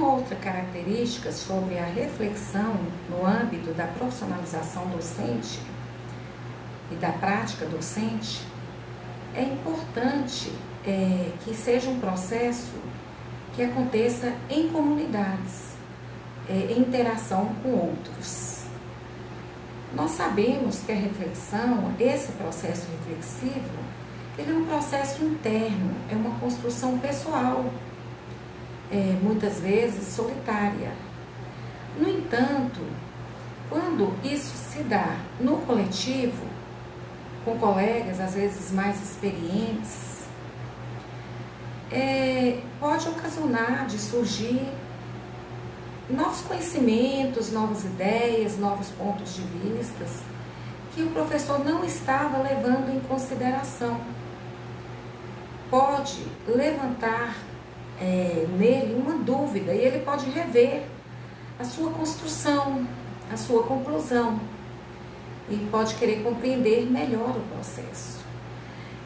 Uma outra característica sobre a reflexão no âmbito da profissionalização docente e da prática docente é importante que seja um processo que aconteça em comunidades, em interação com outros. Nós sabemos que a reflexão, esse processo reflexivo, ele é um processo interno, é uma construção pessoal, muitas vezes solitária. No entanto, quando isso se dá no coletivo, com colegas às vezes mais experientes, pode ocasionar de surgir novos conhecimentos, novas ideias, novos pontos de vista que o professor não estava levando em consideração. Pode levantar nele uma dúvida e ele pode rever a sua construção, a sua conclusão e pode querer compreender melhor o processo.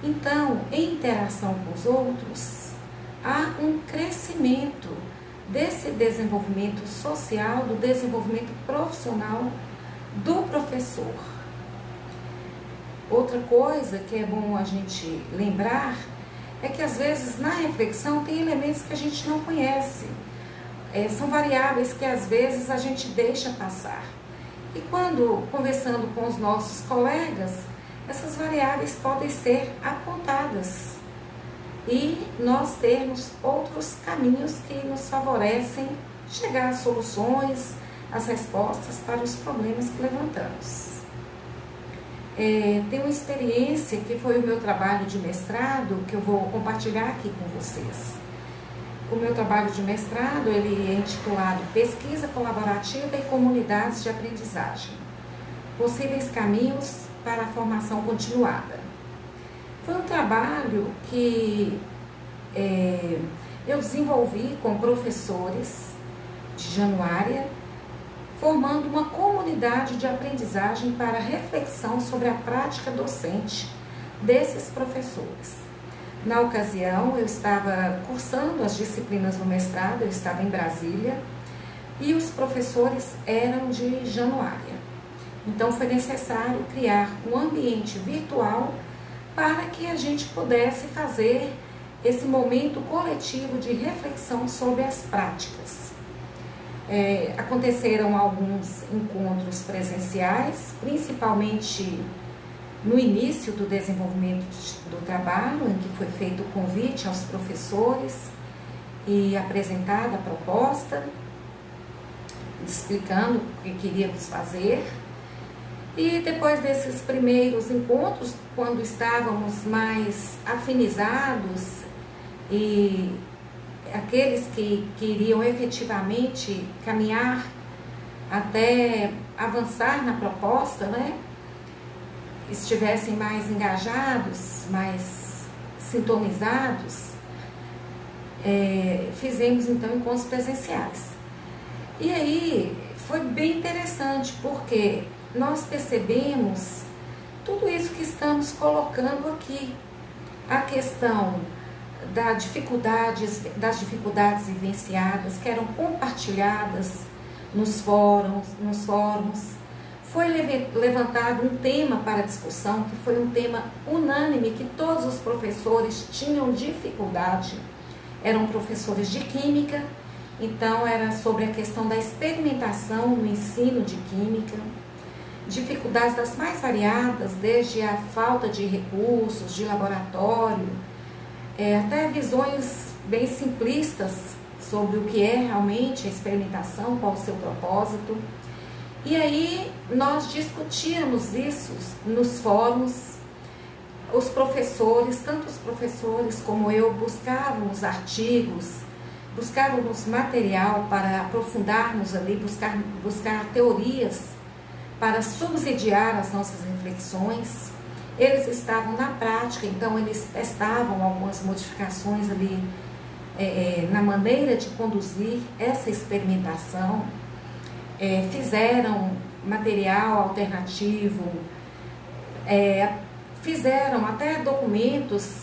Então, em interação com os outros, há um crescimento desse desenvolvimento social, do desenvolvimento profissional do professor. Outra coisa que é bom a gente lembrar é que às vezes na reflexão tem elementos que a gente não conhece, são variáveis que às vezes a gente deixa passar. E quando conversando com os nossos colegas, essas variáveis podem ser apontadas e nós termos outros caminhos que nos favorecem chegar às soluções, às respostas para os problemas que levantamos. Tem uma experiência que foi o meu trabalho de mestrado, que eu vou compartilhar aqui com vocês. O meu trabalho de mestrado, ele é intitulado Pesquisa Colaborativa e Comunidades de Aprendizagem, Possíveis Caminhos para a Formação Continuada. Foi um trabalho que eu desenvolvi com professores de Januária, formando uma comunidade de aprendizagem para reflexão sobre a prática docente desses professores. Na ocasião, eu estava cursando as disciplinas do mestrado, eu estava em Brasília, e os professores eram de Januária. Então, foi necessário criar um ambiente virtual para que a gente pudesse fazer esse momento coletivo de reflexão sobre as práticas. Aconteceram alguns encontros presenciais, principalmente no início do desenvolvimento do trabalho, em que foi feito o convite aos professores e apresentada a proposta, explicando o que queríamos fazer. E depois desses primeiros encontros, quando estávamos mais afinizados e aqueles que queriam efetivamente caminhar até avançar na proposta, estivessem mais engajados, mais sintonizados, fizemos então encontros presenciais. E aí foi bem interessante, porque nós percebemos tudo isso que estamos colocando aqui, a questão das dificuldades vivenciadas, que eram compartilhadas nos fóruns. Foi levantado um tema para discussão, que foi um tema unânime, que todos os professores tinham dificuldade. Eram professores de química, então era sobre a questão da experimentação no ensino de química, dificuldades das mais variadas, desde a falta de recursos, de laboratório, até visões bem simplistas sobre o que é realmente a experimentação, qual o seu propósito. E aí nós discutíamos isso nos fóruns, os professores, tanto os professores como eu, buscávamos artigos, buscávamos material para aprofundarmos ali, buscar teorias para subsidiar as nossas reflexões. Eles estavam na prática, então eles testavam algumas modificações ali na maneira de conduzir essa experimentação, fizeram material alternativo, fizeram até documentos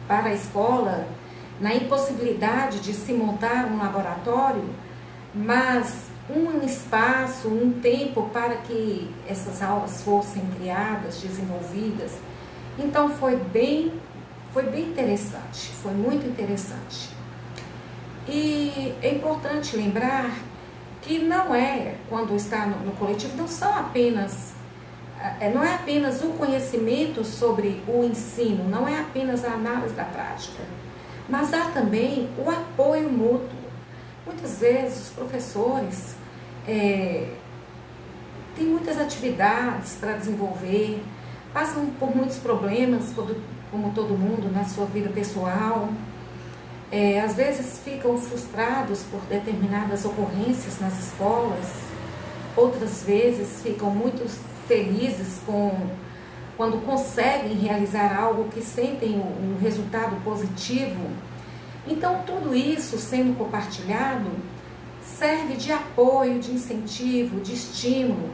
para a escola na impossibilidade de se montar um laboratório, mas um espaço, um tempo para que essas aulas fossem criadas, desenvolvidas. Então foi bem interessante, foi muito interessante. E é importante lembrar que não é, quando está no coletivo, não é apenas o conhecimento sobre o ensino, não é apenas a análise da prática, mas há também o apoio mútuo. Muitas vezes os professores têm muitas atividades para desenvolver, passam por muitos problemas, como todo mundo, na sua vida pessoal. Às vezes ficam frustrados por determinadas ocorrências nas escolas, outras vezes ficam muito felizes quando conseguem realizar algo que sentem um resultado positivo. Então, tudo isso sendo compartilhado serve de apoio, de incentivo, de estímulo.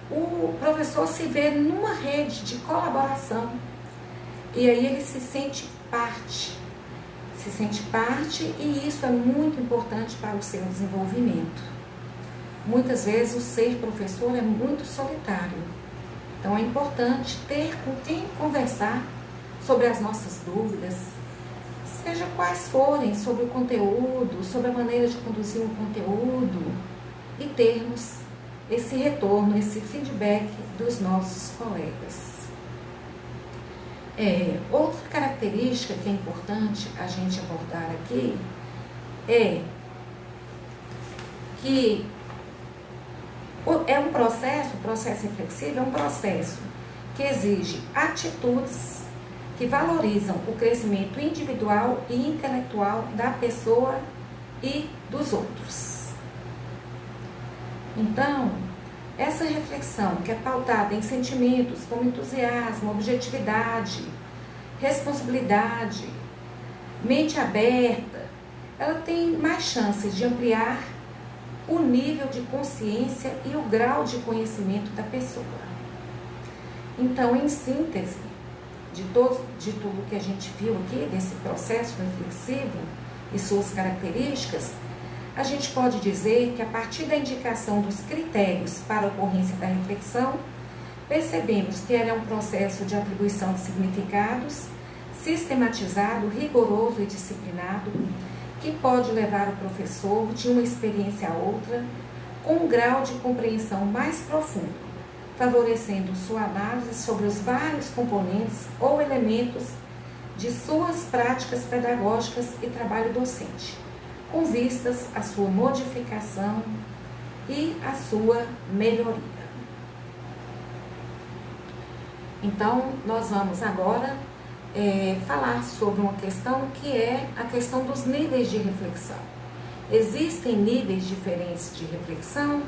O professor se vê numa rede de colaboração e aí ele se sente parte. E isso é muito importante para o seu desenvolvimento. Muitas vezes o ser professor é muito solitário, então é importante ter com quem conversar sobre as nossas dúvidas, seja quais forem, sobre o conteúdo, sobre a maneira de conduzir um conteúdo, e termos esse retorno, esse feedback dos nossos colegas. Outra característica que é importante a gente abordar aqui é que o processo reflexivo é um processo que exige atitudes que valorizam o crescimento individual e intelectual da pessoa e dos outros. Então, essa reflexão, que é pautada em sentimentos como entusiasmo, objetividade, responsabilidade, mente aberta, ela tem mais chances de ampliar o nível de consciência e o grau de conhecimento da pessoa. Então, em síntese de tudo que a gente viu aqui, desse processo reflexivo e suas características, a gente pode dizer que a partir da indicação dos critérios para a ocorrência da reflexão, percebemos que ela é um processo de atribuição de significados, sistematizado, rigoroso e disciplinado, que pode levar o professor de uma experiência a outra com um grau de compreensão mais profundo, favorecendo sua análise sobre os vários componentes ou elementos de suas práticas pedagógicas e trabalho docente, com vistas à sua modificação e à sua melhoria. Então, nós vamos agora falar sobre uma questão que é a questão dos níveis de reflexão. Existem níveis diferentes de reflexão?